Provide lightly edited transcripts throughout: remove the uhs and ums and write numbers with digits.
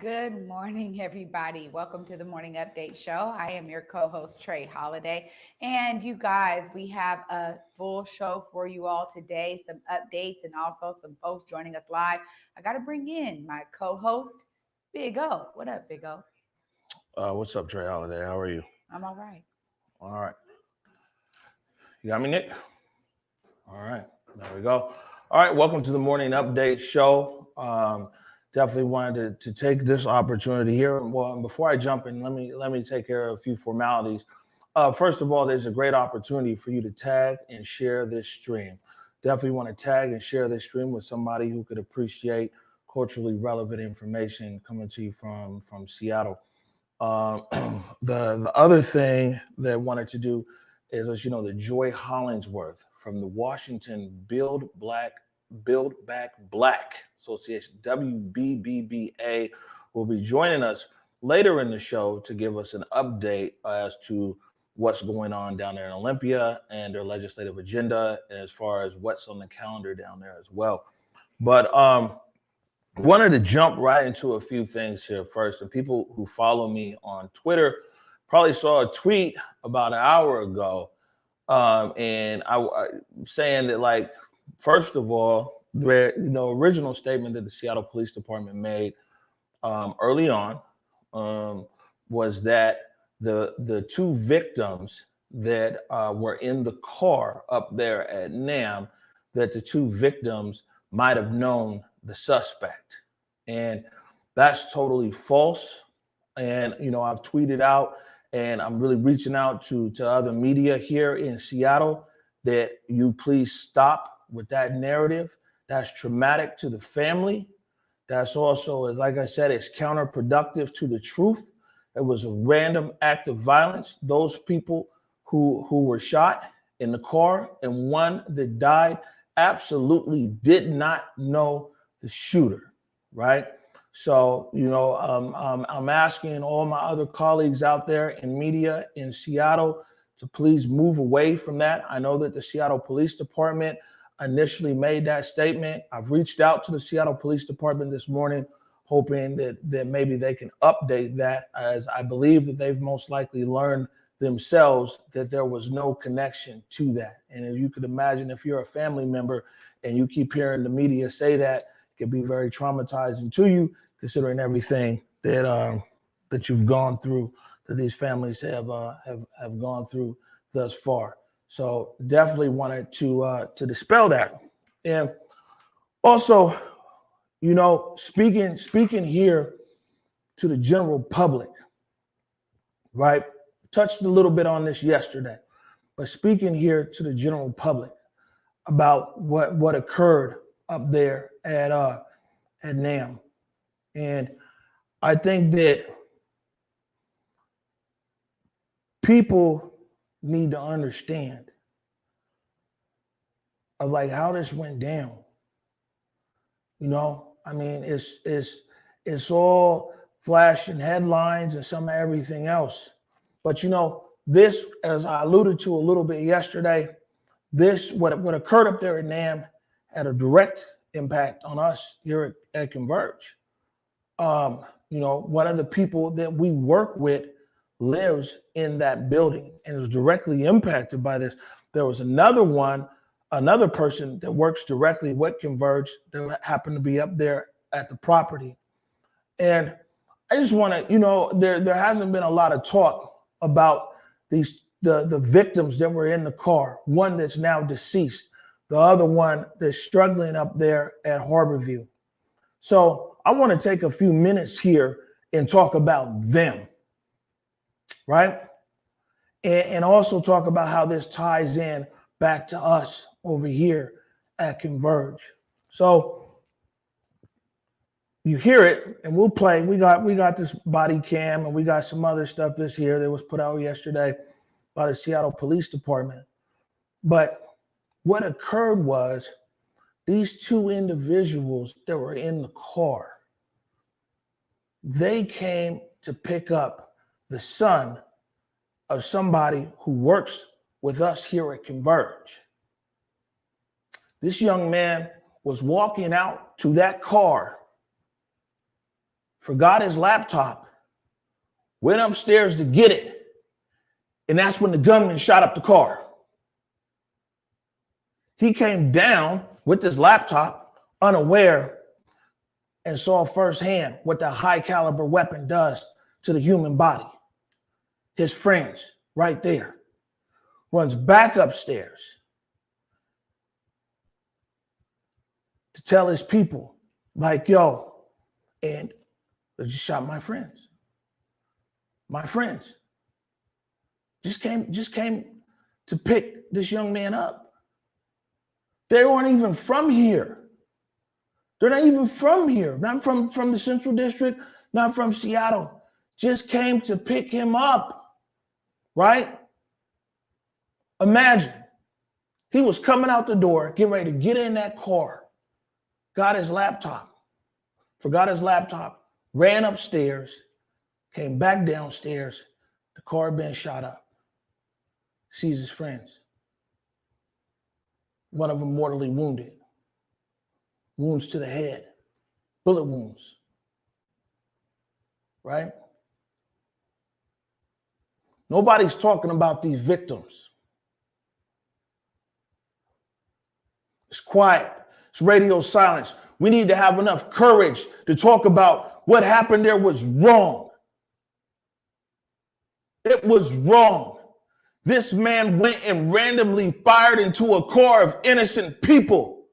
Good morning, everybody. Welcome to the Morning Update Show. I am your co-host, Trey Holiday. And you guys, we have a full show for you all today, some updates and also some folks joining us live. I got to bring in my co-host, Big O. What up, Big O? What's up, Trey Holiday? How are you? I'm all right. All right. You got me, Nick? All right. There we go. All right. Welcome to the Morning Update Show. Definitely wanted to take this opportunity here. Well, before I jump in, let me take care of a few formalities. First of all, there's a great opportunity for you to tag and share this stream. Definitely want to tag and share this stream with somebody who could appreciate culturally relevant information coming to you from Seattle. The other thing that I wanted to do is, as you know, the Joy Hollingsworth from the Washington Build Back Black Association, WBBBA, will be joining us later in the show to give us an update as to what's going on down there in Olympia and their legislative agenda, and as far as what's on the calendar down there as well. But wanted to jump right into a few things here first. And people who follow me on Twitter probably saw a tweet about an hour ago, and I saying that, like, first of all, the original statement that the Seattle Police Department made early on was that the two victims that were in the car up there at NAM, that the two victims might have known the suspect. And that's totally false. And, I've tweeted out, and I'm really reaching out to other media here in Seattle, that you please stop with that narrative. That's traumatic to the family. That's also, like I said, it's counterproductive to the truth. It was a random act of violence. Those people who were shot in the car and one that died absolutely did not know the shooter, right? So, I'm asking all my other colleagues out there in media in Seattle to please move away from that. I know that the Seattle Police Department initially made that statement. I've reached out to the Seattle Police Department this morning, hoping that maybe they can update that, as I believe that they've most likely learned themselves that there was no connection to that. And as you could imagine, if you're a family member and you keep hearing the media say that, it can be very traumatizing to you, considering everything that you've gone through, that these families have gone through thus far. So definitely wanted to dispel that. And also, speaking here to the general public, right? Touched a little bit on this yesterday, but speaking here to the general public about what occurred up there at NAM. And I think that people need to understand of, like, how this went down. I mean, it's all flashing headlines and some of everything else. But this, as I alluded to a little bit yesterday, what occurred up there at NAM had a direct impact on us here at Converge. One of the people that we work with lives in that building and is directly impacted by this. There was another person that works directly with Converge that happened to be up there at the property. And I just want to, there hasn't been a lot of talk about the victims that were in the car, one that's now deceased, the other one that's struggling up there at Harborview. So I want to take a few minutes here and talk about them, right? And also talk about how this ties in back to us over here at Converge. So you hear it, and we'll play. We got this body cam, and we got some other stuff this year that was put out yesterday by the Seattle Police Department. But what occurred was these two individuals that were in the car, they came to pick up the son of somebody who works with us here at Converge. This young man was walking out to that car forgot his laptop, went upstairs to get it, and that's when the gunman shot up the car. He came down with his laptop, unaware, and saw firsthand what the high caliber weapon does to the human body. His friends right there. Runs back upstairs to tell his people, like, yo, and they just shot my friends. My friends just came to pick this young man up. They weren't even from here. They're not even from here, not from the Central District, not from Seattle. Just came to pick him up, right? Imagine, he was coming out the door, getting ready to get in that car, got his laptop, forgot his laptop, ran upstairs, came back downstairs, the car had been shot up, sees his friends. One of them mortally wounded, wounds to the head, bullet wounds, right? Nobody's talking about these victims. It's quiet. It's radio silence. We need to have enough courage to talk about what happened there was wrong. It was wrong. This man went and randomly fired into a car of innocent people.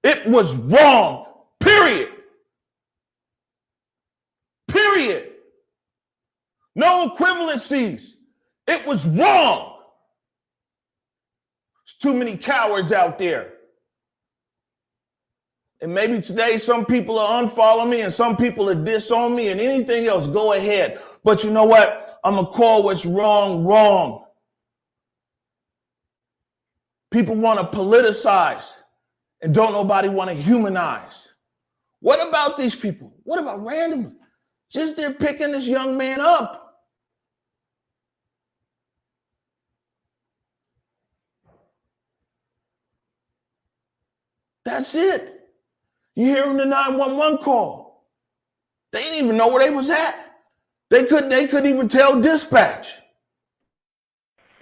It was wrong. Period. Period. No equivalencies. It was wrong. There's too many cowards out there. And maybe today some people are unfollowing me and some people are disown me and anything else, go ahead. But you know what? I'm going to call what's wrong, wrong. People want to politicize and don't nobody want to humanize. What about these people? What about randomly? Just they're picking this young man up. That's it. You hear them the 911 call. They didn't even know where they was at. They couldn't even tell dispatch.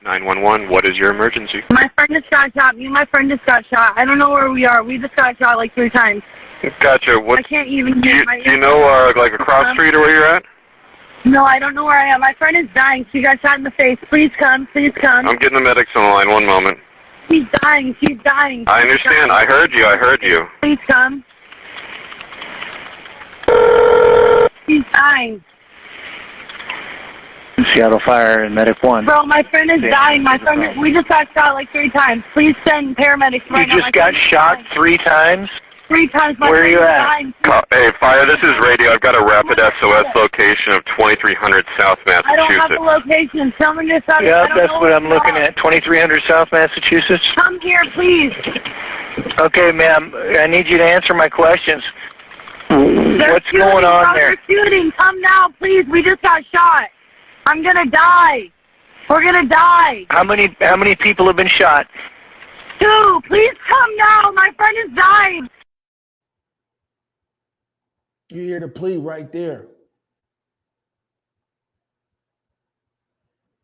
911, what is your emergency? My friend just got shot. Me and my friend just got shot. I don't know where we are. We just got shot like 3 times. Gotcha. I can't even hear my... Do you know, like, across street or where you're at? No, I don't know where I am. My friend is dying. She got shot in the face. Please come. Please come. I'm getting the medics on the line. One moment. She's dying. She's dying. I understand. I heard you. Please come. She's dying. Seattle Fire and Medic 1. Bro, my friend is dying. My friend, we just got shot like 3 times. Please send paramedics right now. You just got shot 3 times? 3 times. Where are you at? Hey, Fire, this is radio. I've got a rapid SOS location of 2300 South Massachusetts. I don't have the location. Tell me this out. Yeah, that's what I'm looking at. 2300 South Massachusetts? Come here, please. Okay, ma'am. I need you to answer my questions. What's going on there? They're shooting. Come now, please. We just got shot. I'm gonna die. We're gonna die. How many people have been shot? 2. Please come now. My friend is dying. You hear the plea right there.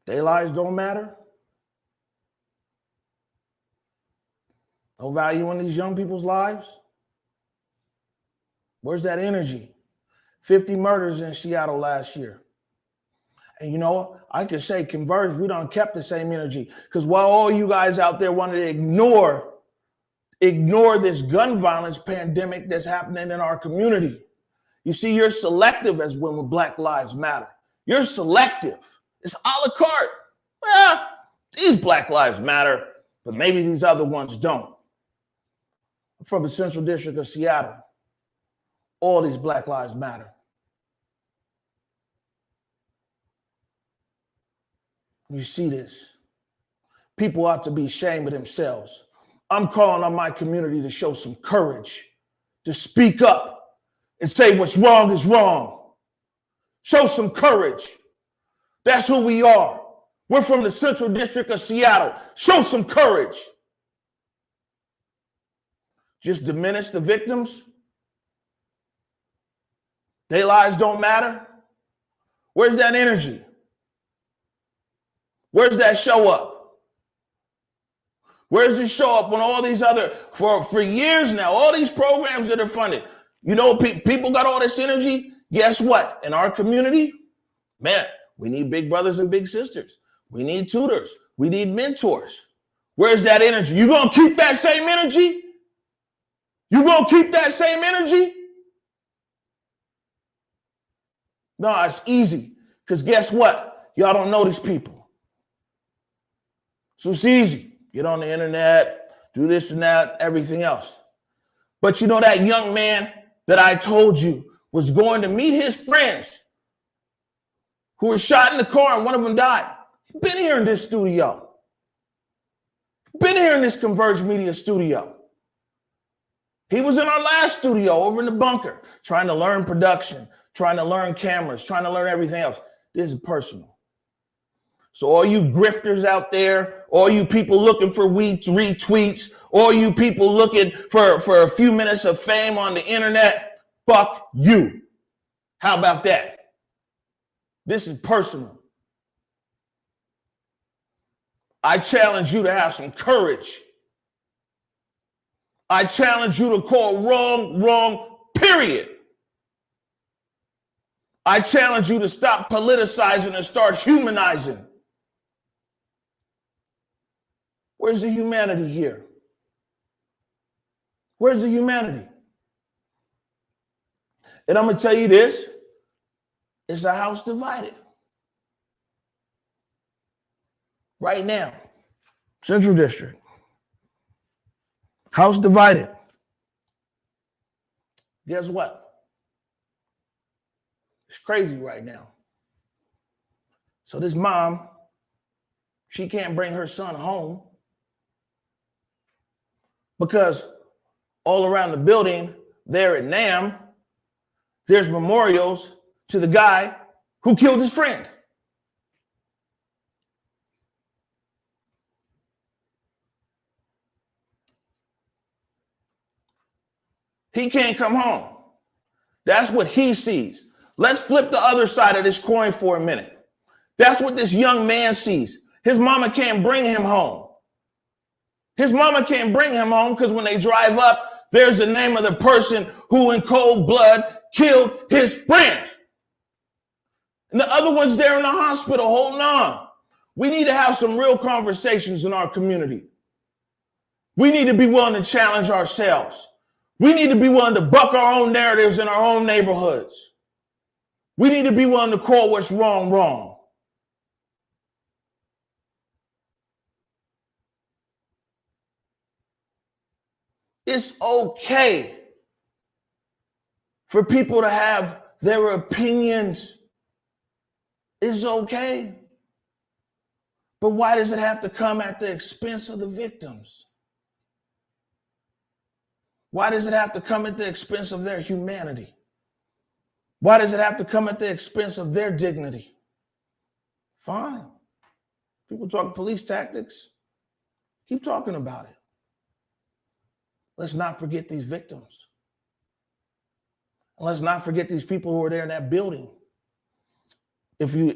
Their lives don't matter. No value in these young people's lives. Where's that energy? 50 murders in Seattle last year. And you know, I could say Converge, we done kept the same energy. Because while all you guys out there wanted to ignore this gun violence pandemic that's happening in our community, you see, you're selective as when Black Lives Matter. You're selective. It's a la carte. Well, these Black Lives Matter, but maybe these other ones don't. I'm from the Central District of Seattle. All these Black Lives Matter. You see this. People ought to be ashamed of themselves. I'm calling on my community to show some courage, to speak up and say what's wrong is wrong. Show some courage. That's who we are. We're from the Central District of Seattle. Show some courage. Just diminish the victims? Their lives don't matter. Where's that energy? Where's that show up? Where's the show up when all these other, for years now, all these programs that are funded, you know, people got all this energy. Guess what? In our community, man, we need big brothers and big sisters. We need tutors. We need mentors. Where's that energy? You gonna keep that same energy? You gonna keep that same energy? No, it's easy. Because guess what? Y'all don't know these people. So it's easy. Get on the internet, do this and that, everything else. But you know that young man that I told you was going to meet his friends who were shot in the car and one of them died. Been here in this studio. Been here in this Converge Media studio. He was in our last studio over in the bunker, trying to learn production, trying to learn cameras, trying to learn everything else. This is personal. So all you grifters out there, all you people looking for retweets, all you people looking for a few minutes of fame on the internet, fuck you. How about that? This is personal. I challenge you to have some courage. I challenge you to call wrong, period. I challenge you to stop politicizing and start humanizing. Where's the humanity here? Where's the humanity? And I'm going to tell you this, it's a house divided. Right now, Central District, house divided. Guess what? It's crazy right now. So this mom, she can't bring her son home because all around the building there at NAM, there's memorials to the guy who killed his friend. He can't come home. That's what he sees. Let's flip the other side of this coin for a minute. That's what this young man sees. His mama can't bring him home. His mama can't bring him home because when they drive up, there's the name of the person who in cold blood killed his friends. And the other one's there in the hospital holding on. We need to have some real conversations in our community. We need to be willing to challenge ourselves. We need to be willing to buck our own narratives in our own neighborhoods. We need to be willing to call what's wrong, wrong. It's okay for people to have their opinions. It's okay. But why does it have to come at the expense of the victims? Why does it have to come at the expense of their humanity? Why does it have to come at the expense of their dignity? Fine. People talk police tactics. Keep talking about it. Let's not forget these victims. And let's not forget these people who are there in that building. If you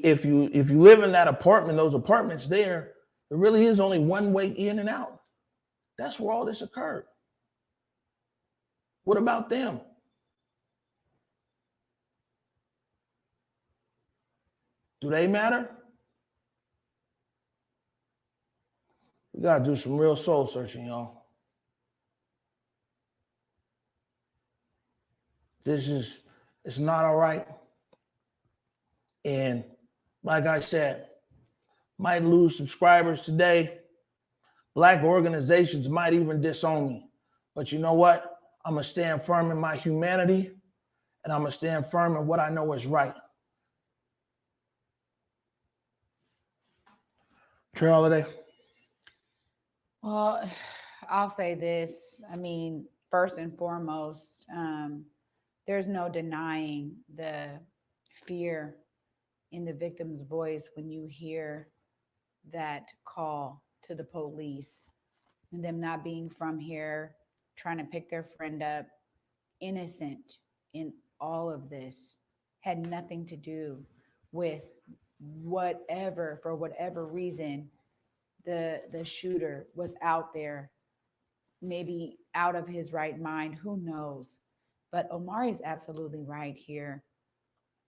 live in that apartment, those apartments there really is only one way in and out. That's where all this occurred. What about them? Do they matter? We got to do some real soul searching, y'all. It's not all right. And like I said, might lose subscribers today. Black organizations might even disown me. But you know what? I'm going to stand firm in my humanity, and I'm going to stand firm in what I know is right. Trey Holiday. Well, I'll say this. I mean, first and foremost, there's no denying the fear in the victim's voice when you hear that call to the police and them not being from here, trying to pick their friend up, innocent in all of this. had nothing to do with for whatever reason, the shooter was out there, maybe out of his right mind, who knows? But Omari is absolutely right here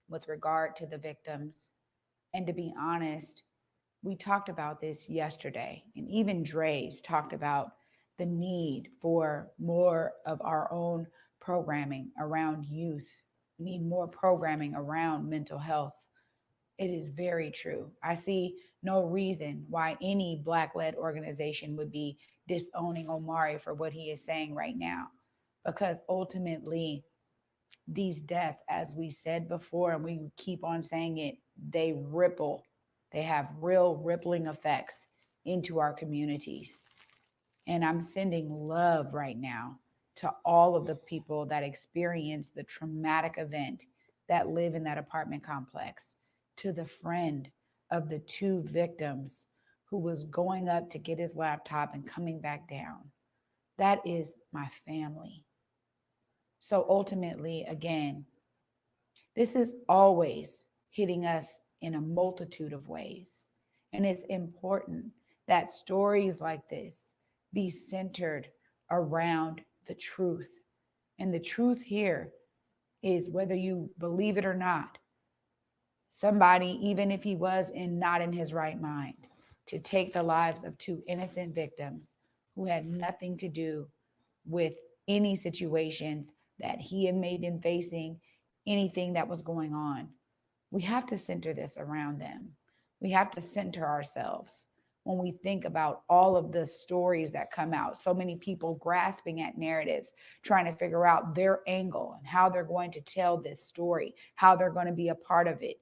with regard to the victims. And to be honest, we talked about this yesterday, and even Dre's talked about the need for more of our own programming around youth. We need more programming around mental health. It is very true. I see no reason why any Black-led organization would be disowning Omari for what he is saying right now, because ultimately these deaths, as we said before, and we keep on saying it, they ripple. They have real rippling effects into our communities. And I'm sending love right now to all of the people that experienced the traumatic event, that live in that apartment complex, to the friend of the two victims who was going up to get his laptop and coming back down. That is my family. So ultimately, again, this is always hitting us in a multitude of ways. And it's important that stories like this be centered around the truth. And the truth here is, whether you believe it or not, somebody, even if he was not in his right mind, to take the lives of two innocent victims who had nothing to do with any situations that he may have been facing, anything that was going on. We have to center this around them. We have to center ourselves when we think about all of the stories that come out. So many people grasping at narratives, trying to figure out their angle and how they're going to tell this story, how they're going to be a part of it.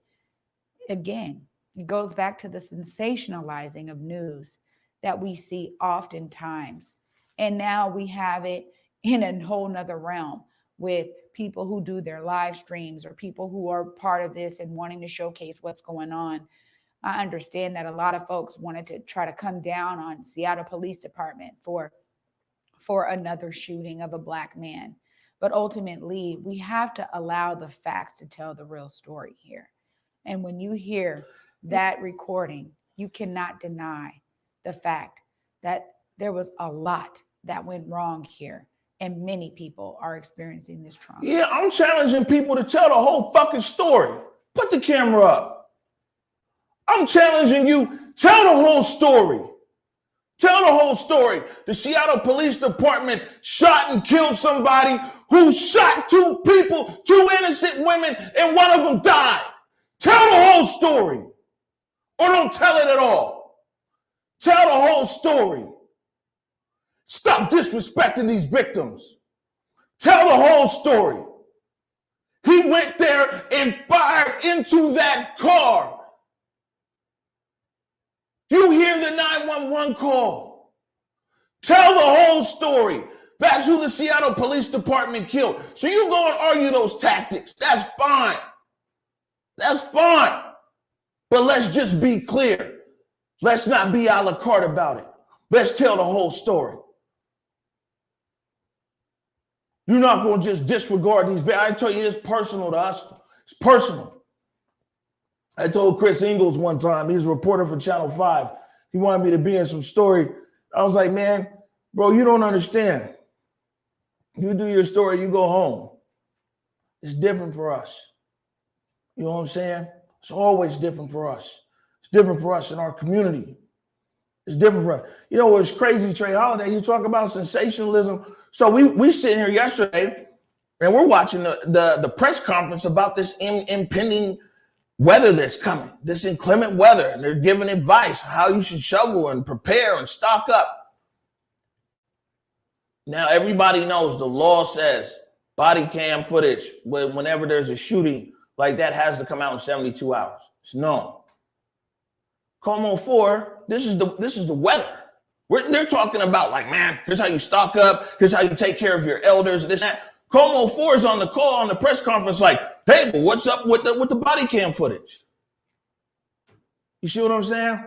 Again, it goes back to the sensationalizing of news that we see oftentimes. And now we have it in a whole nother realm with people who do their live streams, or people who are part of this and wanting to showcase what's going on. I understand that a lot of folks wanted to try to come down on Seattle Police Department for another shooting of a Black man. But ultimately, we have to allow the facts to tell the real story here. And when you hear that recording, you cannot deny the fact that there was a lot that went wrong here. And many people are experiencing this trauma. Yeah, I'm challenging people to tell the whole fucking story. Put the camera up. I'm challenging you, tell the whole story. Tell the whole story. The Seattle Police Department shot and killed somebody who shot two people, two innocent women, and one of them died. Tell the whole story. Or don't tell it at all. Tell the whole story. Stop disrespecting these victims. Tell the whole story. He went there and fired into that car. You hear the 911 call. Tell the whole story. That's who the Seattle Police Department killed. So you go and argue those tactics. That's fine. That's fine. But let's just be clear. Let's not be a la carte about it. Let's tell the whole story. You're not going to just disregard these. I tell you, it's personal to us. It's personal. I told Chris Ingalls one time, he's a reporter for Channel 5. He wanted me to be in some story. I was like, man, bro, you don't understand. You do your story, you go home. It's different for us. You know what I'm saying? It's always different for us. It's different for us in our community. It's different for us. You know what's crazy, Trey Holiday? You talk about sensationalism. So we sitting here yesterday and we're watching the press conference about this impending weather that's coming, this inclement weather. And they're giving advice how you should shovel and prepare and stock up. Now, everybody knows the law says body cam footage, whenever there's a shooting like that, has to come out in 72 hours. It's known. Como 4, this is the weather. They're talking about, like, man, here's how you stock up. Here's how you take care of your elders. This and that. Como 4 is on the call on the press conference, like, hey, well, what's up with the body cam footage? You see what I'm saying?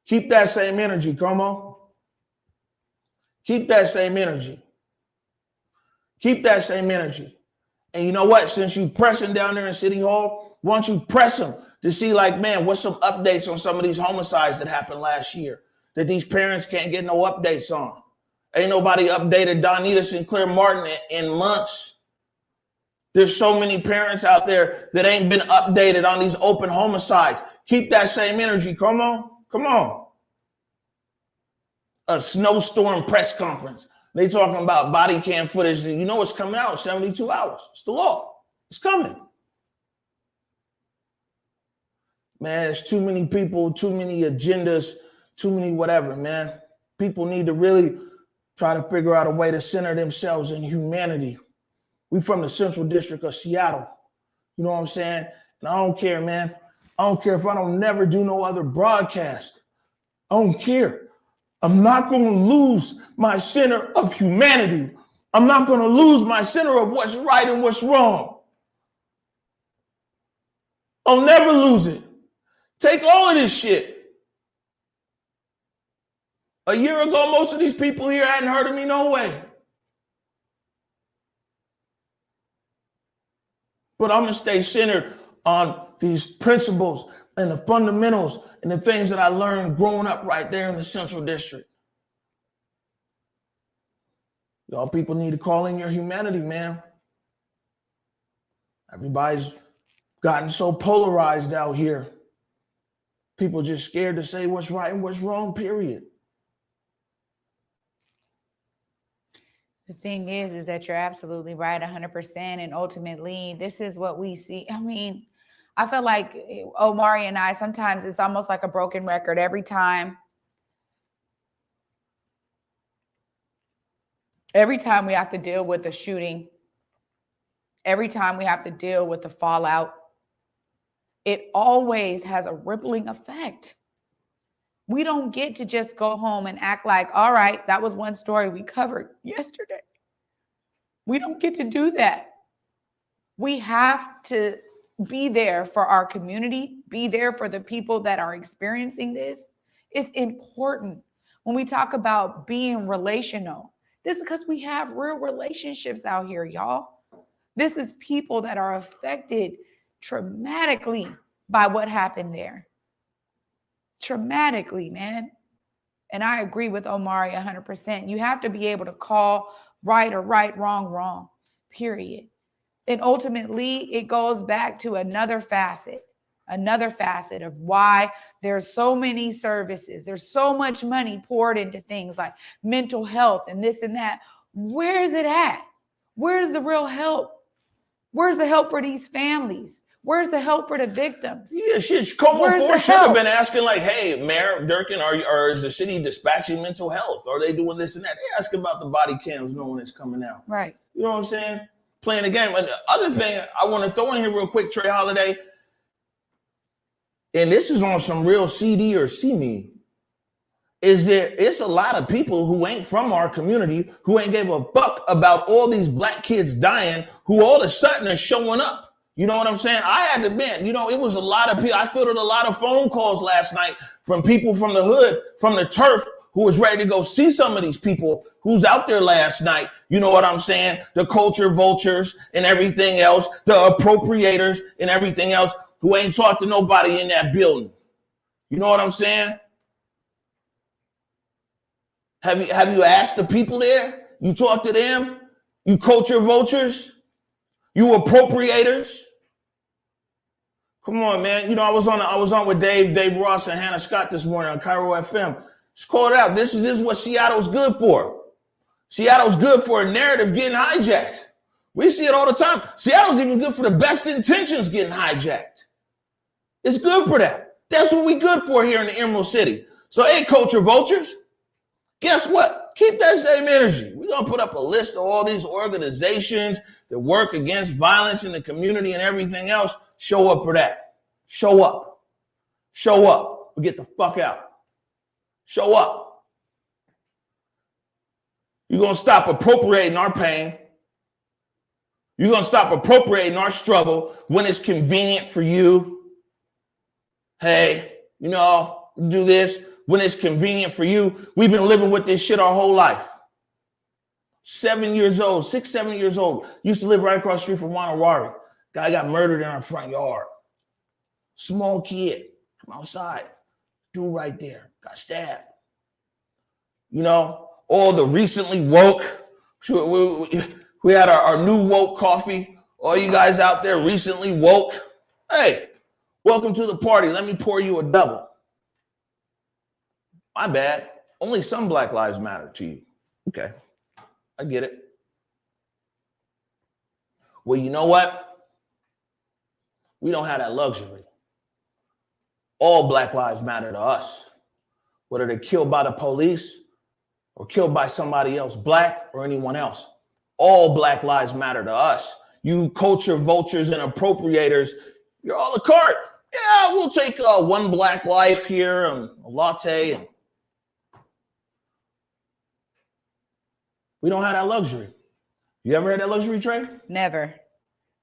Keep that same energy, Como. Keep that same energy. Keep that same energy. And you know what? Since you pressing down there in City Hall, why don't you press them to see, like, man, what's some updates on some of these homicides that happened last year that these parents can't get no updates on? Ain't nobody updated Donita Sinclair Martin in months. There's so many parents out there that ain't been updated on these open homicides. Keep that same energy. Come on. Come on. A snowstorm press conference. They talking about body cam footage. You know what's coming out in 72 hours. It's the law. It's coming. Man, there's too many people, too many agendas, too many whatever, man. People need to really try to figure out a way to center themselves in humanity. We from the Central District of Seattle. You know what I'm saying? And I don't care, man. I don't care if I don't never do no other broadcast. I don't care. I'm not going to lose my center of humanity. I'm not going to lose my center of what's right and what's wrong. I'll never lose it. Take all of this shit. A year ago, most of these people here hadn't heard of me, no way. But I'm going to stay centered on these principles and the fundamentals and the things that I learned growing up right there in the Central District. Y'all people need to call in your humanity, man. Everybody's gotten so polarized out here. People just scared to say what's right and what's wrong, period. The thing is that you're absolutely right, 100%. And ultimately, this is what we see. I mean, I feel like Omari and I, sometimes it's almost like a broken record every time. Every time we have to deal with a shooting, every time we have to deal with the fallout, it always has a rippling effect. We don't get to just go home and act like, all right, that was one story we covered yesterday. We don't get to do that. We have to be there for our community, be there for the people that are experiencing this. It's important when we talk about being relational. This is because we have real relationships out here, y'all. This is people that are affected traumatically by what happened there. Traumatically, man. And I agree with Omari 100%. You have to be able to call right or right, wrong, wrong, period. And ultimately, it goes back to another facet of why there's so many services. There's so much money poured into things like mental health and this and that. Where is it at? Where's the real help? Where's the help for these families? Where's the help for the victims? Yeah, shit. Como 4 should have been asking, like, hey, Mayor Durkin, or is the city dispatching mental health? Are they doing this and that? They asking about the body cams knowing it's coming out. Right. You know what I'm saying? Playing the game. And the other thing I want to throw in here real quick, Trey Holiday, and this is on some real CD or see me, is that it's a lot of people who ain't from our community, who ain't gave a fuck about all these black kids dying, who all of a sudden are showing up. You know what I'm saying? I had to admit, it was a lot of people. I fielded a lot of phone calls last night from people from the hood, from the turf, who was ready to go see some of these people who's out there last night. You know what I'm saying? The culture vultures and everything else, the appropriators and everything else, who ain't talked to nobody in that building. You know what I'm saying? Have you asked the people there? You talked to them? You culture vultures? You appropriators? Come on, man. I was on with Dave Ross and Hannah Scott this morning on Cairo FM. Just call it out. This is what Seattle's good for. Seattle's good for a narrative getting hijacked. We see it all the time. Seattle's even good for the best intentions getting hijacked. It's good for that. That's what we good for here in the Emerald City. So, hey, culture vultures, guess what? Keep that same energy. We're going to put up a list of all these organizations that work against violence in the community and everything else. Show up for that. Show up. Show up. Or get the fuck out. Show up. You're going to stop appropriating our pain. You're going to stop appropriating our struggle when it's convenient for you. Hey, do this when it's convenient for you. We've been living with this shit our whole life. 7 years old, 6, 7 years old. Used to live right across the street from Wanawari. Guy got murdered in our front yard. Small kid, come outside. Dude right there, got stabbed. You know, all the recently woke. We had our new woke coffee. All you guys out there recently woke. Hey, welcome to the party. Let me pour you a double. My bad. Only some Black Lives Matter to you. Okay, I get it. Well, you know what? We don't have that luxury. All Black Lives Matter to us. Whether they're killed by the police or killed by somebody else, black or anyone else. All Black Lives Matter to us. You culture vultures and appropriators, you're all a cart. Yeah, we'll take one black life here and a latte. And we don't have that luxury. You ever had that luxury, Trey? Never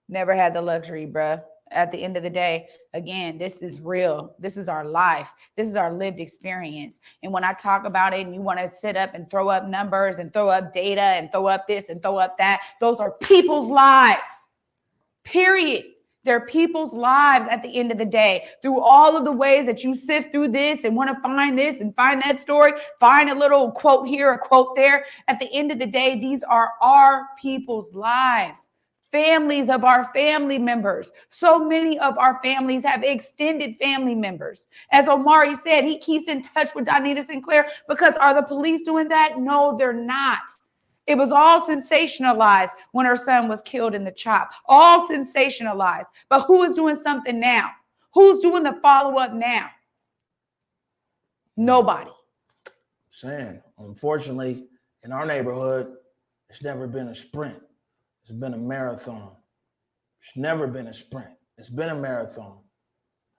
had the luxury, bruh. At the end of the day, again, this is real. This is our life. This is our lived experience. And when I talk about it and you want to sit up and throw up numbers and throw up data and throw up this and throw up that, those are people's lives, period. They're people's lives at the end of the day. Through all of the ways that you sift through this and want to find this and find that story, find a little quote here, a quote there. At the end of the day, these are our people's lives. Families of our family members. So many of our families have extended family members. As Omari said, he keeps in touch with Donita Sinclair because are the police doing that? No, they're not. It was all sensationalized when her son was killed in the chop. All sensationalized. But who is doing something now? Who's doing the follow-up now? Nobody. Saying, unfortunately, in our neighborhood, it's never been a sprint. It's been a marathon. It's never been a sprint. It's been a marathon.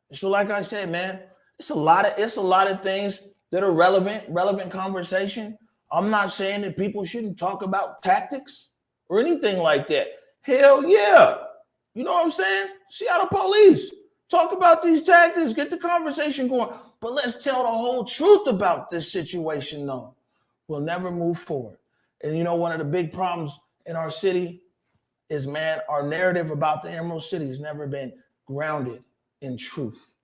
And so, like I said, man, it's a lot of things that are relevant conversation. I'm not saying that people shouldn't talk about tactics or anything like that. Hell yeah. You know what I'm saying? Seattle police. Talk about these tactics, get the conversation going. But let's tell the whole truth about this situation, though. We'll never move forward. And you know, one of the big problems in our city is, man, our narrative about the Emerald City has never been grounded in truth.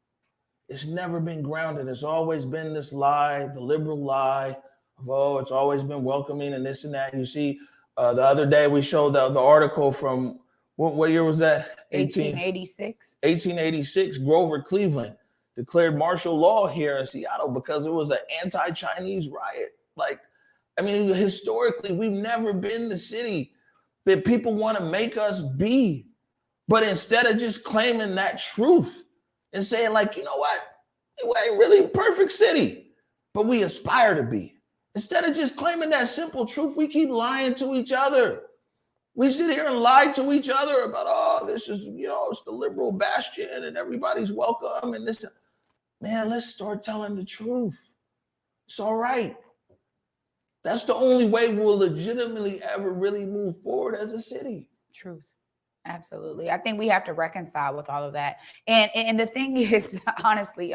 It's never been grounded. It's always been this lie, the liberal lie of, oh, it's always been welcoming and this and that. You see, the other day we showed the article from, what year was that? 1886. 1886, Grover Cleveland declared martial law here in Seattle because it was an anti-Chinese riot. Like, I mean, historically, we've never been the city that people want to make us be. But instead of just claiming that truth and saying, like, you know what? It ain't really a perfect city, but we aspire to be. Instead of just claiming that simple truth, we keep lying to each other. We sit here and lie to each other about, oh, this is, you know, it's the liberal bastion and everybody's welcome and this. Man, let's start telling the truth. It's all right. That's the only way we'll legitimately ever really move forward as a city. Truth. Absolutely. I think we have to reconcile with all of that. And the thing is, honestly,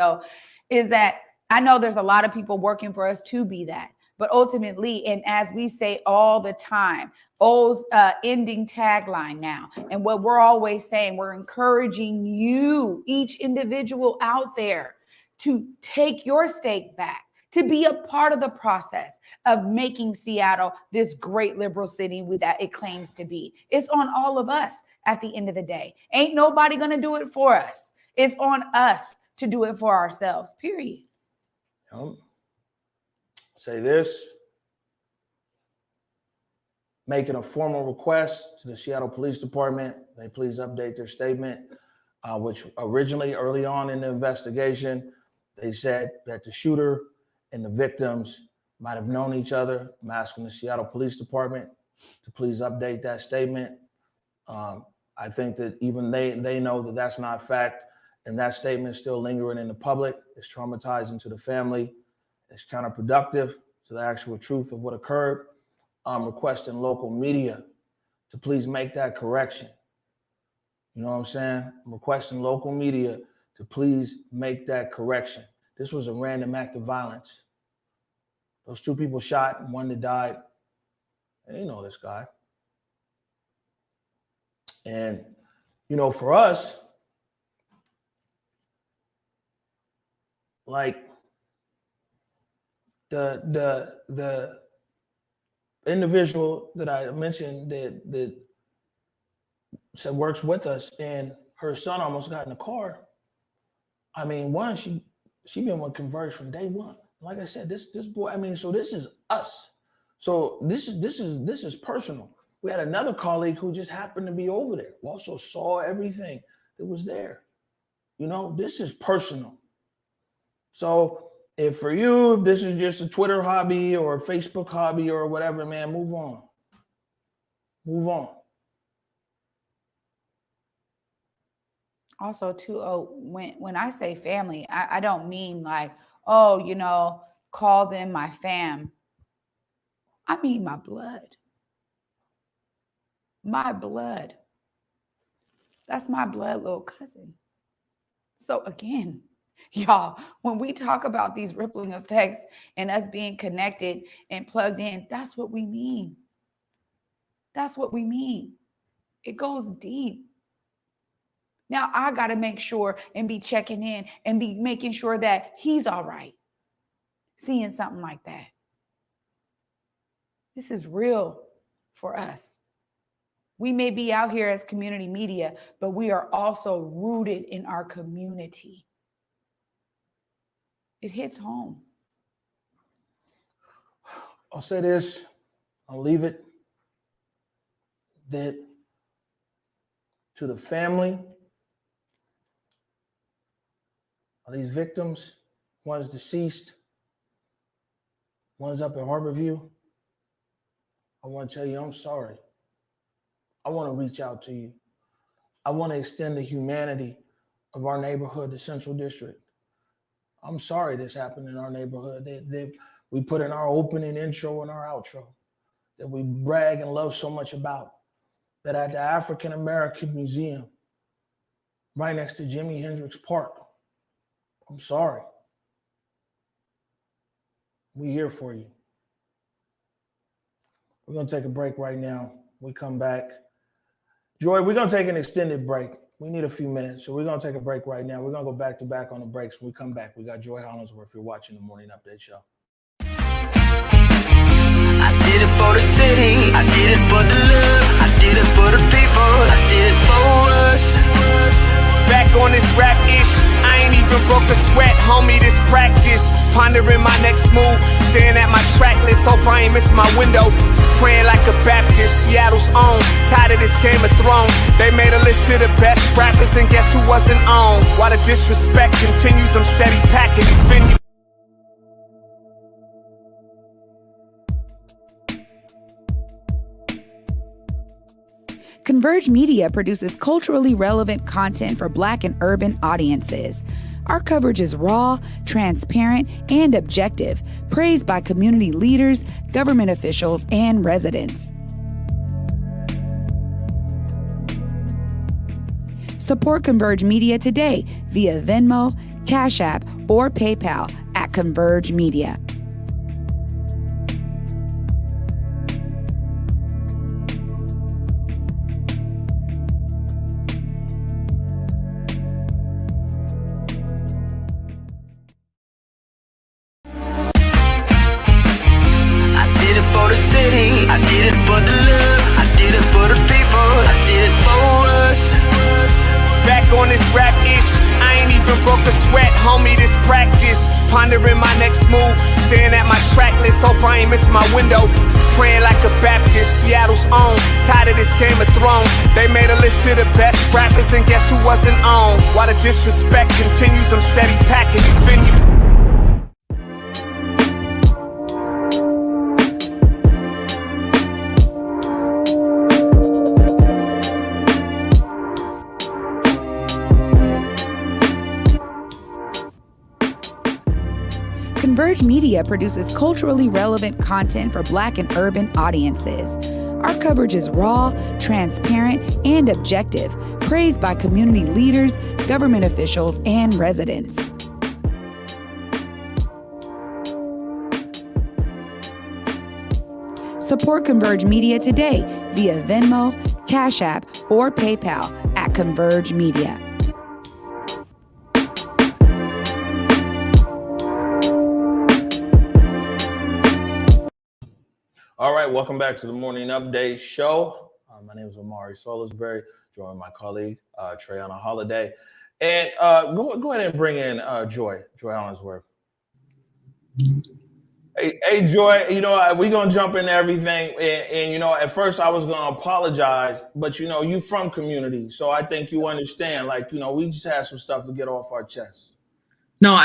is that I know there's a lot of people working for us to be that. But ultimately, and as we say all the time, O's ending tagline now, and what we're always saying, we're encouraging you, each individual out there, to take your stake back, to be a part of the process of making Seattle this great liberal city that it claims to be. It's on all of us at the end of the day. Ain't nobody going to do it for us. It's on us to do it for ourselves, period. Say this, making a formal request to the Seattle Police Department. They please update their statement, which originally, early on in the investigation, they said that the shooter and the victims might have known each other. I'm asking the Seattle Police Department to please update that statement. I think that even they know that that's not fact, and that statement is still lingering in the public. It's traumatizing to the family. It's counterproductive to the actual truth of what occurred. I'm requesting local media to please make that correction. You know what I'm saying? I'm requesting local media to please make that correction. This was a random act of violence. Those two people shot and one that died. You know this guy. And, you know, for us, like the individual that I mentioned that said works with us, and her son almost got in the car. I mean, one, she been with Converge from day one. Like I said, this boy, I mean, so this is us. So this is personal. We had another colleague who just happened to be over there, who also saw everything that was there. You know, this is personal. So if for you, if this is just a Twitter hobby or a Facebook hobby or whatever, man, move on. Move on. Also, too, when I say family, I don't mean like, oh, you know, call them my fam. I mean my blood. My blood. That's my blood little cousin. So again, y'all, when we talk about these rippling effects and us being connected and plugged in, that's what we mean. That's what we mean. It goes deep. Now I got to make sure and be checking in and be making sure that he's all right. Seeing something like that. This is real for us. We may be out here as community media, but we are also rooted in our community. It hits home. I'll say this, I'll leave it, that to the family of these victims, one's deceased, one's up at Harborview, I want to tell you I'm sorry. I want to reach out to you. I want to extend the humanity of our neighborhood, the Central District. I'm sorry this happened in our neighborhood. We put in our opening intro and our outro that we brag and love so much about, that at the African American Museum, right next to Jimi Hendrix Park. I'm sorry. We're here for you. We're going to take a break right now. We come back. Joy, we're going to take an extended break. We need a few minutes, so we're going to take a break right now. We're going to go back to back on the breaks. When we come back, we got Joy Hollingsworth. If you're watching the Morning Update Show. I did it for the city. I did it for the love. I did it for the people. I did it for us. Back on this rap ish. I ain't even broke a sweat, homie. This practice. Pondering my next move. Staring at my track list. Hope I ain't miss my window. Praying like a Baptist. Seattle's own. Tired of this Game of Thrones. They made a list of the best rappers, and guess who wasn't on? While the disrespect continues, I'm steady packing these venues. Converge Media produces culturally relevant content for Black and urban audiences. Our coverage is raw, transparent, and objective, praised by community leaders, government officials, and residents. Support Converge Media today via Venmo, Cash App, or PayPal at Converge Media. I did it for the love. I did it for the people. I did it for us. Back on this rap ish. I ain't even broke a sweat, homie. This practice. Pondering my next move. Staring at my track list. Hope I ain't miss my window. Praying like a Baptist. Seattle's own. Tired of this Game of Thrones. They made a list of the best rappers, and guess who wasn't on? While the disrespect continues, I'm steady packing these venues. Converge Media produces culturally relevant content for Black and urban audiences. Our coverage is raw, transparent, and objective, praised by community leaders, government officials, and residents. Support Converge Media today via Venmo, Cash App, or PayPal at Converge Media. All right, welcome back to the Morning Update Show. My name is Omari Salisbury, joined by my colleague, Trey on a holiday. And go ahead and bring in Joy Hollingsworth. Hey, Joy, we're going to jump into everything. And, at first I was going to apologize, but, you from community. So I think you understand, we just had some stuff to get off our chest. No,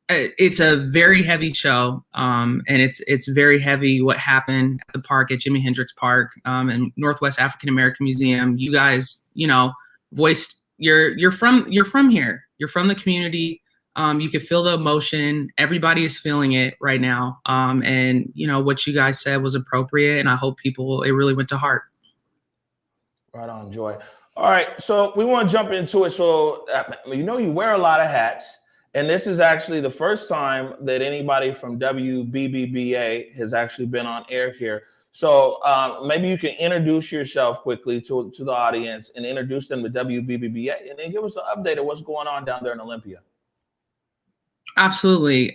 it's a very heavy show, and it's very heavy what happened at the park at Jimi Hendrix Park and Northwest African American Museum. You guys, voiced you're from here. You're from the community. You can feel the emotion. Everybody is feeling it right now. And what you guys said was appropriate, and I hope it really went to heart. Right on, Joy. All right, so we want to jump into it. So you wear a lot of hats. And this is actually the first time that anybody from WBBBA has actually been on air here. So maybe you can introduce yourself quickly to the audience and introduce them to WBBBA, and then give us an update of what's going on down there in Olympia. Absolutely.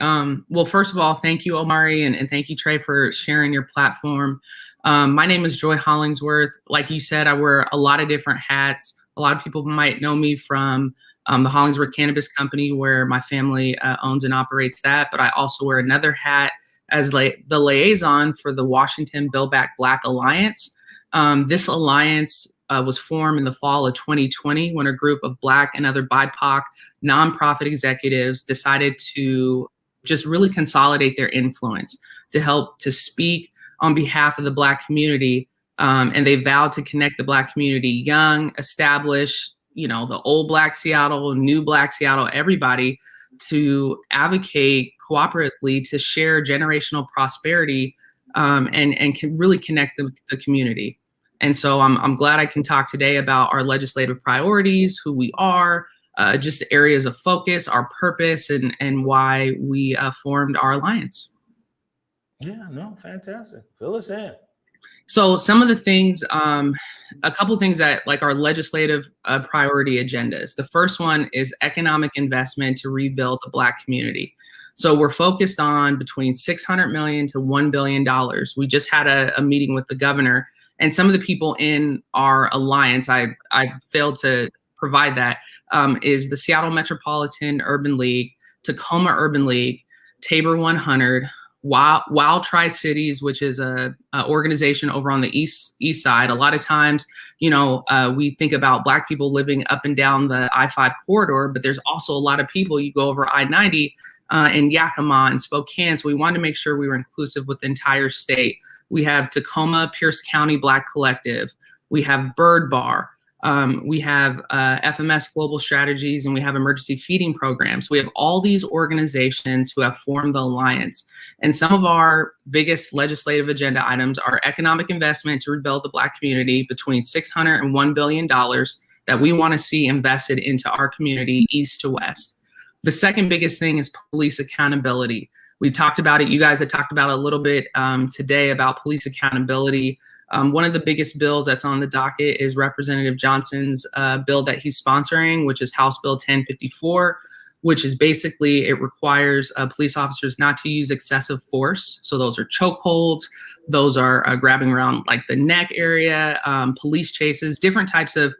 Well, first of all, thank you, Omari, and thank you, Trey, for sharing your platform. My name is Joy Hollingsworth. Like you said, I wear a lot of different hats. A lot of people might know me from the Hollingsworth Cannabis Company, where my family owns and operates that. But I also wear another hat as the liaison for the Washington Build Back Black Alliance. This alliance was formed in the fall of 2020 when a group of Black and other BIPOC nonprofit executives decided to just really consolidate their influence to help to speak on behalf of the Black community. And they vowed to connect the Black community, young, established, the old Black Seattle, new Black Seattle, everybody, to advocate cooperatively to share generational prosperity and can really connect the community. And so I'm glad I can talk today about our legislative priorities, who we are, just areas of focus, our purpose, and why we formed our alliance. Yeah, no, fantastic. Fill us in. So some of the things, a couple things that like our legislative priority agendas. The first one is economic investment to rebuild the Black community. So we're focused on between $600 million to $1 billion. We just had a meeting with the governor, and some of the people in our alliance, I failed to provide that, is the Seattle Metropolitan Urban League, Tacoma Urban League, Tabor 100, Wild Tri-Cities, which is a organization over on the east side. A lot of times, we think about Black people living up and down the I-5 corridor, but there's also a lot of people, you go over I-90 in Yakima and Spokane. So we wanted to make sure we were inclusive with the entire state. We have Tacoma Pierce County Black Collective. We have Bird Bar. We have FMS Global Strategies, and we have emergency feeding programs. We have all these organizations who have formed the alliance. And some of our biggest legislative agenda items are economic investment to rebuild the Black community between $600 and $1 billion that we want to see invested into our community, east to west. The second biggest thing is police accountability. We talked about it. You guys had talked about it a little bit today about police accountability. One of the biggest bills that's on the docket is Representative Johnson's bill that he's sponsoring, which is House Bill 1054, which is basically, it requires police officers not to use excessive force. So those are chokeholds, those are grabbing around like the neck area, police chases, different types of,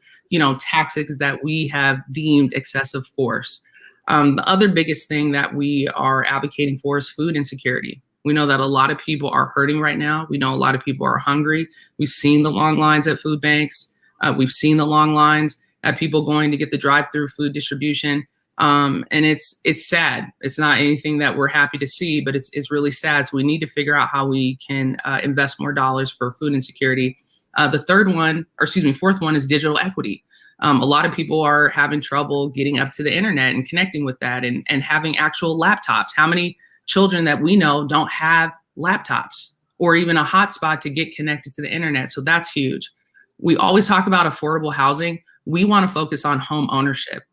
tactics that we have deemed excessive force. The other biggest thing that we are advocating for is food insecurity. We know that a lot of people are hurting right now. We know a lot of people are hungry. We've seen the long lines at food banks. We've seen the long lines at people going to get the drive-through food distribution. And it's sad. It's not anything that we're happy to see, but it's really sad. So we need to figure out how we can invest more dollars for food insecurity. The fourth one is digital equity. A lot of people are having trouble getting up to the internet and connecting with that and having actual laptops. How many children that we know don't have laptops or even a hotspot to get connected to the internet? So that's huge. We always talk about affordable housing. We want to focus on home ownership.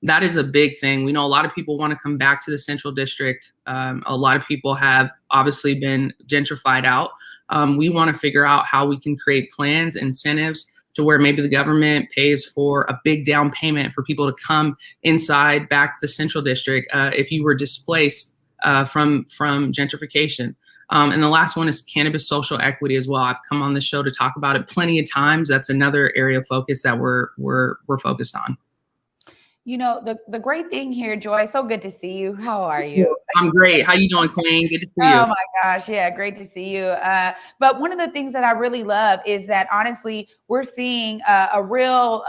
That is a big thing. We know a lot of people want to come back to the Central District. A lot of people have obviously been gentrified out. We want to figure out how we can create plans, incentives to where maybe the government pays for a big down payment for people to come inside back to the Central District if you were displaced from gentrification. And the last one is cannabis social equity as well. I've come on the show to talk about it plenty of times. That's another area of focus that we're focused on. You know, the great thing here, Joy, so good to see you. How are you? I'm great. How you doing, Queen? Good to see you. Oh my gosh. Yeah, great to see you. But one of the things that I really love is that honestly, we're seeing a real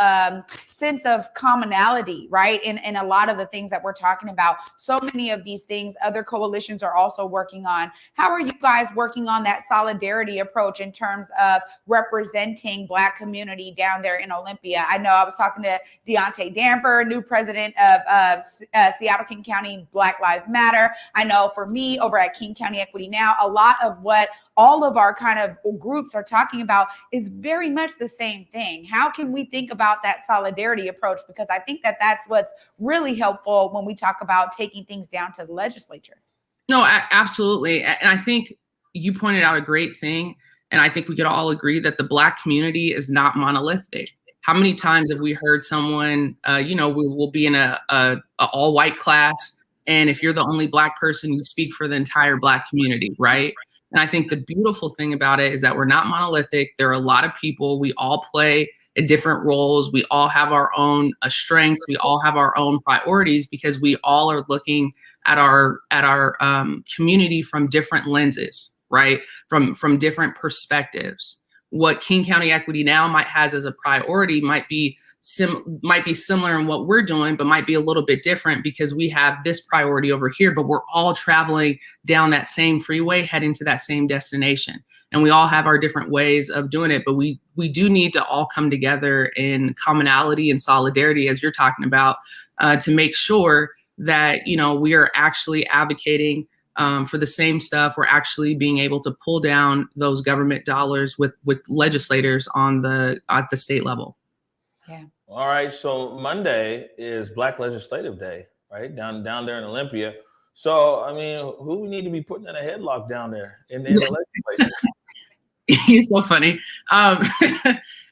sense of commonality, right? In a lot of the things that we're talking about. So many of these things other coalitions are also working on. How are you guys working on that solidarity approach in terms of representing Black community down there in Olympia? I know I was talking to Deontay Damper, new president of Seattle King County Black Lives Matter. I know for me over at King County Equity Now, a lot of what all of our kind of groups are talking about is very much the same thing. How can we think about that solidarity approach? Because I think that that's what's really helpful when we talk about taking things down to the legislature. No, absolutely. And I think you pointed out a great thing. And I think we could all agree that the Black community is not monolithic. How many times have we heard someone, we'll be in a all white class, and if you're the only Black person, you speak for the entire Black community, right? And I think the beautiful thing about it is that we're not monolithic. There are a lot of people. We all play different roles. We all have our own strengths. We all have our own priorities because we all are looking at our community from different lenses, right? From different perspectives. What King County Equity Now has as a priority might be similar in what we're doing, but might be a little bit different because we have this priority over here, but we're all traveling down that same freeway, heading to that same destination. And we all have our different ways of doing it, but we do need to all come together in commonality and solidarity, as you're talking about, to make sure that, we are actually advocating for the same stuff. We're actually being able to pull down those government dollars with legislators at the state level. Yeah. All right. So Monday is Black Legislative Day, right? Down there in Olympia. So, I mean, who we need to be putting in a headlock down there in the legislature? You're so funny.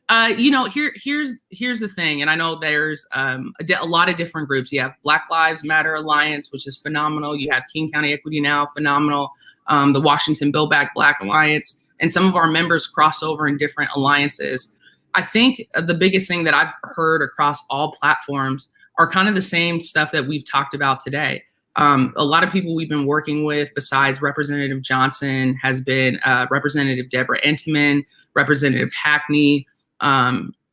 Here's the thing. And I know there's a lot of different groups. You have Black Lives Matter Alliance, which is phenomenal. You have King County Equity Now, phenomenal. The Washington Build Back Black Alliance, and some of our members cross over in different alliances. I think the biggest thing that I've heard across all platforms are kind of the same stuff that we've talked about today. A lot of people we've been working with besides Representative Johnson has been Representative Deborah Entenman, Representative Hackney,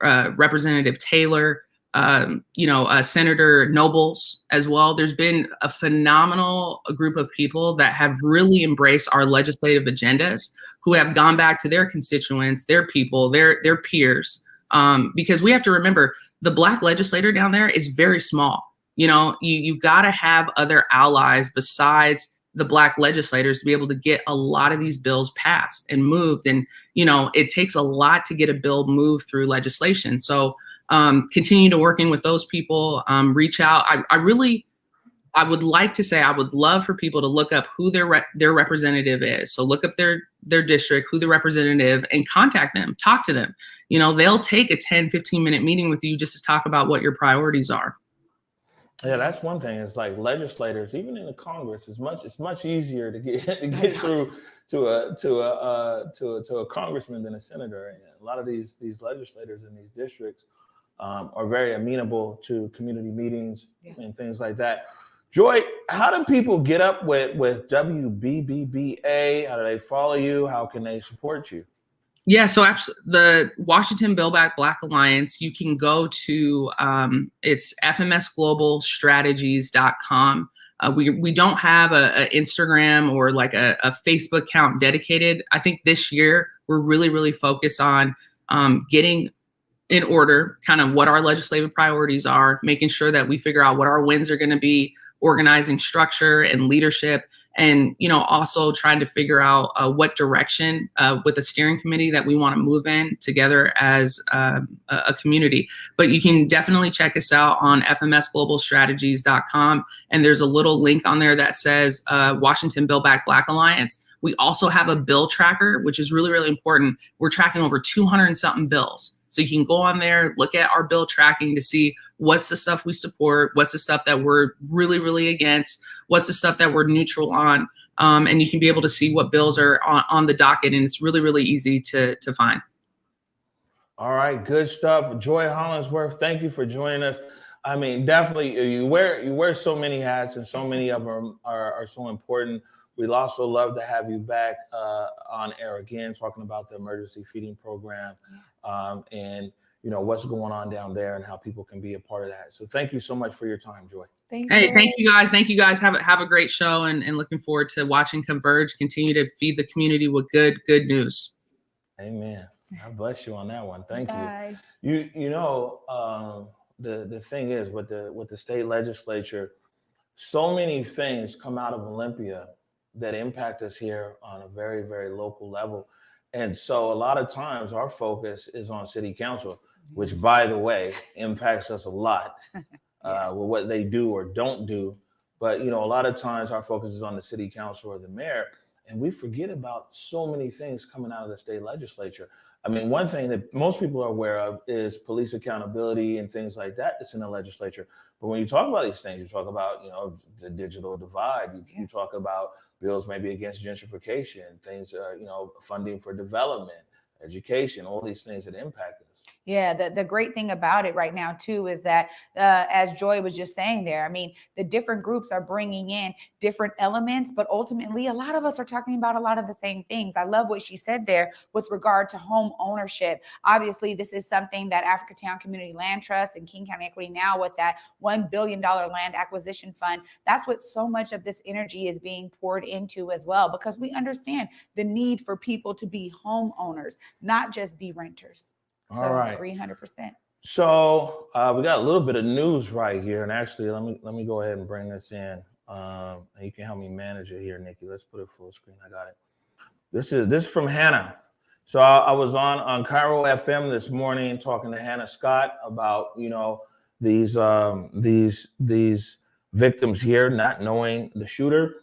Representative Taylor, Senator Nobles as well. There's been a phenomenal group of people that have really embraced our legislative agendas, who have gone back to their constituents, their people, their peers, because we have to remember the Black legislator down there is very small. You got to have other allies besides the Black legislators to be able to get a lot of these bills passed and moved. And, it takes a lot to get a bill moved through legislation. So continue to working with those people, reach out. I would like to say I would love for people to look up who their representative is. So look up their district, who the representative, and contact them, talk to them. They'll take a 10, 15-minute meeting with you just to talk about what your priorities are. Yeah, that's one thing. It's like legislators, even in the Congress, it's much easier to get through to a congressman than a senator. And a lot of these legislators in these districts are very amenable to community meetings and things like that. Joy, how do people get up with WBBBA? How do they follow you? How can they support you? Yeah, so the Washington Build Back Black Alliance, you can go to, it's fmsglobalstrategies.com. We don't have a Instagram or like a Facebook account dedicated. I think this year we're really, really focused on getting in order kind of what our legislative priorities are, making sure that we figure out what our wins are going to be, organizing structure and leadership, and, also trying to figure out what direction with the steering committee that we want to move in together as a community. But you can definitely check us out on fmsglobalstrategies.com. And there's a little link on there that says Washington Build Back Black Alliance. We also have a bill tracker, which is really, really important. We're tracking over 200 and something bills. So you can go on there, look at our bill tracking to see what's the stuff we support, what's the stuff that we're really, really against, what's the stuff that we're neutral on. And you can be able to see what bills are on the docket. And it's really, really easy to find. All right, good stuff. Joy Hollingsworth, thank you for joining us. I mean, definitely you wear so many hats, and so many of them are so important. We'd also love to have you back on air again, talking about the emergency feeding program, and what's going on down there and how people can be a part of that. So thank you so much for your time, Joy. Thank you guys. Thank you guys. Have a great show, and looking forward to watching Converge continue to feed the community with good news. Amen. God bless you on that one. Thank Bye. you. The thing is with the state legislature, so many things come out of Olympia that impact us here on a very, very local level. And so a lot of times our focus is on city council, which, by the way, impacts us a lot with what they do or don't do. But, a lot of times our focus is on the city council or the mayor, and we forget about so many things coming out of the state legislature. I mean, one thing that most people are aware of is police accountability and things like that that's in the legislature. But when you talk about these things, you talk about, the digital divide. You talk about bills maybe against gentrification, things, funding for development, education, all these things that impact us. Yeah, the great thing about it right now, too, is that as Joy was just saying there, I mean, the different groups are bringing in different elements, but ultimately a lot of us are talking about a lot of the same things. I love what she said there with regard to home ownership. Obviously, this is something that Africatown Community Land Trust and King County Equity Now, with that $1 billion land acquisition fund, that's what so much of this energy is being poured into as well, because we understand the need for people to be homeowners, not just be renters. All right. Agree 100%. So we got a little bit of news right here, and actually, let me go ahead and bring this in. And you can help me manage it here, Nikki. Let's put it full screen. I got it. This is from Hannah. So I was on Cairo FM this morning talking to Hannah Scott about these victims here not knowing the shooter.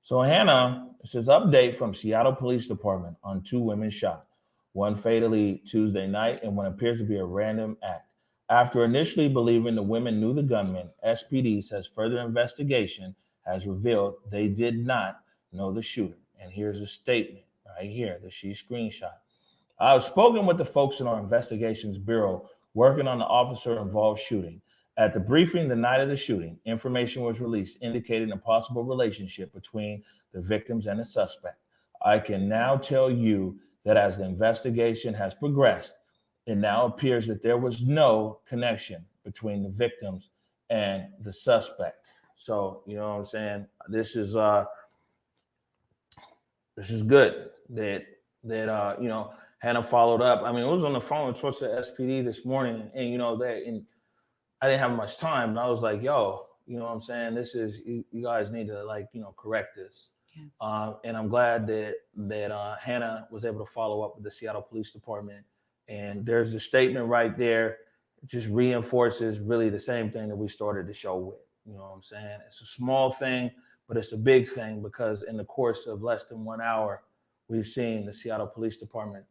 So Hannah says, update from Seattle Police Department on 2 women shot. One fatally Tuesday night and one appears to be a random act. After initially believing the women knew the gunman, SPD says further investigation has revealed they did not know the shooter. And here's a statement right here that she screenshot. I've spoken with the folks in our investigations bureau working on the officer-involved shooting. At the briefing the night of the shooting, information was released indicating a possible relationship between the victims and the suspect. I can now tell you that as the investigation has progressed, it now appears that there was no connection between the victims and the suspect. So, you know what I'm saying? This is good that Hannah followed up. I mean, it was on the phone with the SPD this morning, and I didn't have much time, and I was like, yo, you know what I'm saying? This is, you guys need to correct this. And I'm glad that Hannah was able to follow up with the Seattle Police Department. And there's a statement right there. It just reinforces really the same thing that we started the show with. You know what I'm saying? It's a small thing, but it's a big thing, because in the course of less than 1 hour, we've seen the Seattle Police Department,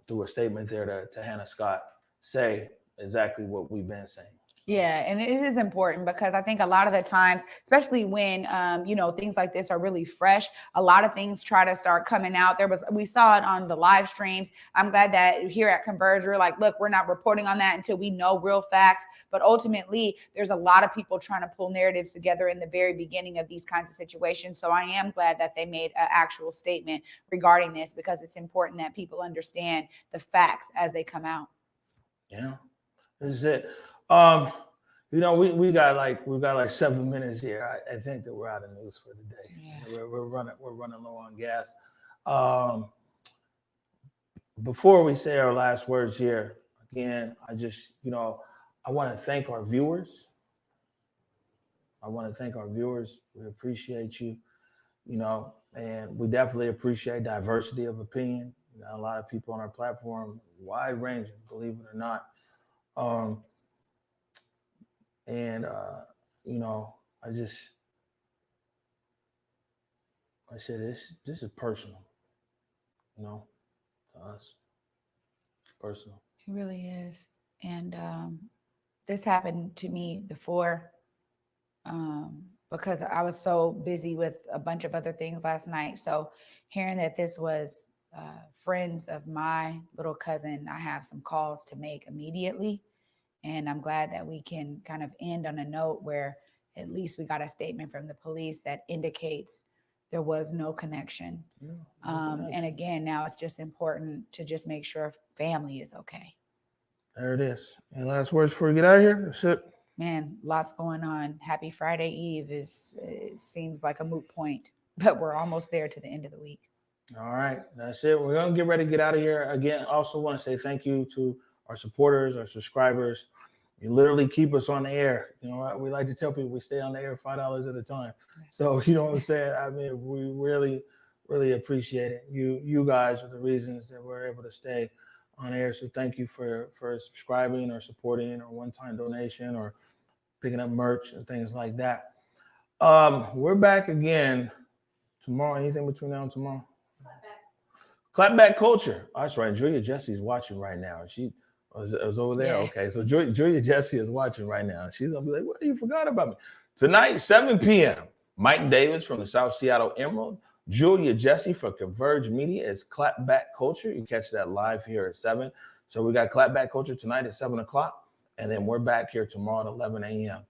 through a statement there to Hannah Scott, say exactly what we've been saying. Yeah, and it is important, because I think a lot of the times, especially when things like this are really fresh, a lot of things try to start coming out. We saw it on the live streams. I'm glad that here at Converge, we're like, look, we're not reporting on that until we know real facts. But ultimately, there's a lot of people trying to pull narratives together in the very beginning of these kinds of situations. So I am glad that they made an actual statement regarding this, because it's important that people understand the facts as they come out. Yeah, this is it. We got like 7 minutes here. I think that we're out of news for today. Yeah. We're running low on gas. Before we say our last words here, again, I want to thank our viewers. We appreciate you. and we definitely appreciate diversity of opinion. A lot of people on our platform, wide ranging, believe it or not. I said, this is personal, to us. Personal. It really is. And this happened to me before because I was so busy with a bunch of other things last night. So hearing that this was friends of my little cousin, I have some calls to make immediately. And I'm glad that we can kind of end on a note where at least we got a statement from the police that indicates there was no connection. And again, now it's just important to just make sure family is okay. There it is. Any last words before we get out of here? That's it. Man, lots going on. Happy Friday Eve it seems like a moot point, but we're almost there to the end of the week. All right, that's it. We're going to get ready to get out of here. Again, also want to say thank you to our supporters, our subscribers. You literally keep us on the air. We like to tell people we stay on the air $5 at a time. So, you know what I'm saying? I mean, we really, really appreciate it. You guys are the reasons that we're able to stay on air. So thank you for subscribing or supporting or one-time donation or picking up merch and things like that. We're back again tomorrow. Anything between now and tomorrow? Clapback culture. Oh, that's right. Julia Jesse's watching right now. She was over there. Yeah. Okay. So Julia Jesse is watching right now. She's going to be like, what? You forgot about me. Tonight, 7 p.m., Mike Davis from the South Seattle Emerald, Julia Jesse for Converge Media is Clapback Culture. You catch that live here at 7. So we got Clapback Culture tonight at 7 o'clock. And then we're back here tomorrow at 11 a.m.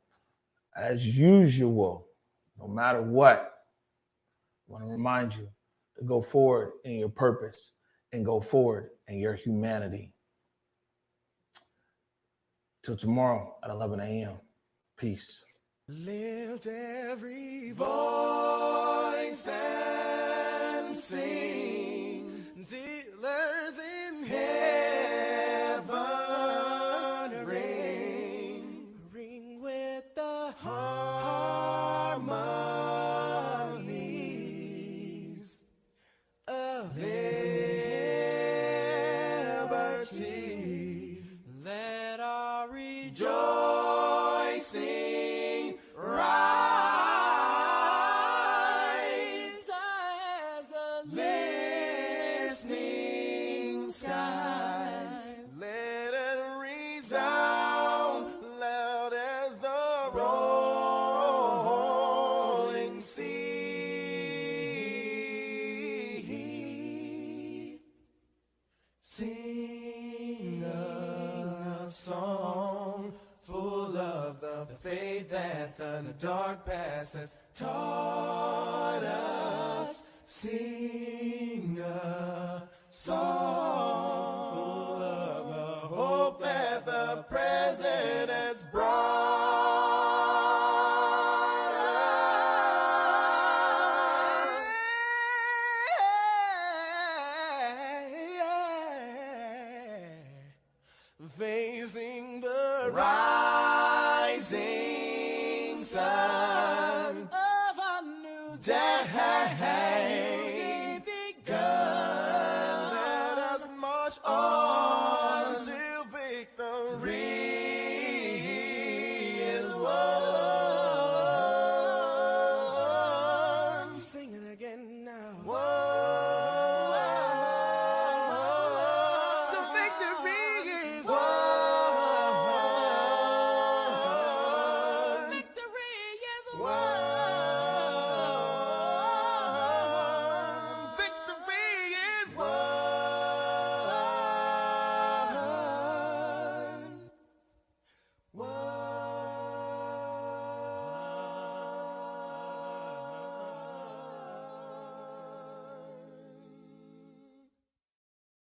As usual, no matter what, I want to remind you to go forward in your purpose and go forward in your humanity. Till tomorrow at 11 a.m. Peace. Lift every voice and sing till earth in heaven ring with the harmonies of liberty. Let our rejoicing rise as the listening skies. Let it resound loud as the rolling sea. Sing a song full of the faith that the dark past has taught us. Sing a song full of the hope that the present has brought us. Facing the rising sun of a new day.